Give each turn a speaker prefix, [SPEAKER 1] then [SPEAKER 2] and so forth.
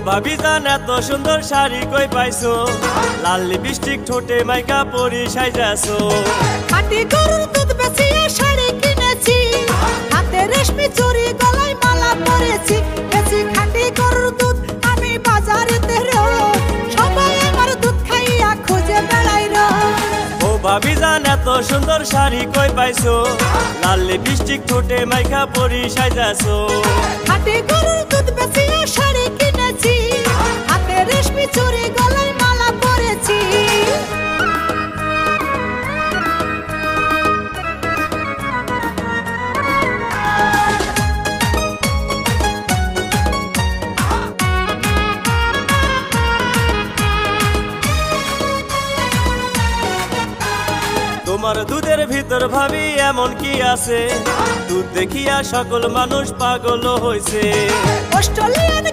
[SPEAKER 1] ভাবি জান এত সুন্দর শাড়ি কই পাইছো, লাল লিপস্টিক ঠোঁটে মাইকা পরি সাইজাছো।
[SPEAKER 2] খাঁটি গরুর দুধ বেচিয়ে শাড়ি কিনেছি, হাতে রেশমি চুড়ি গলায় মালা পরেছি। বেচি খাঁটি গরুর দুধ আমি বাজারেতে রোজ, সবাই আমার দুধ খাইয়া খুঁজে বেড়াই রোজ।
[SPEAKER 1] ও ভাবি জান এত সুন্দর শাড়ি কই পাইছো, লাল লিপস্টিক ঠোঁটে মাইকা পরি সাইজাছো।
[SPEAKER 2] খাঁটি গরুর দুধ বেচিয়ে শাড়ি কিনেছি, হাতে রেশমি চুড়ি গলায় মালা পরেছি।
[SPEAKER 1] তোমার দুধের ভিতর ভাবি এমন কি আছে, দুধ দেখিয়া সকল মানুষ পাগল হইছে।
[SPEAKER 2] অস্ট্রেলিয়ান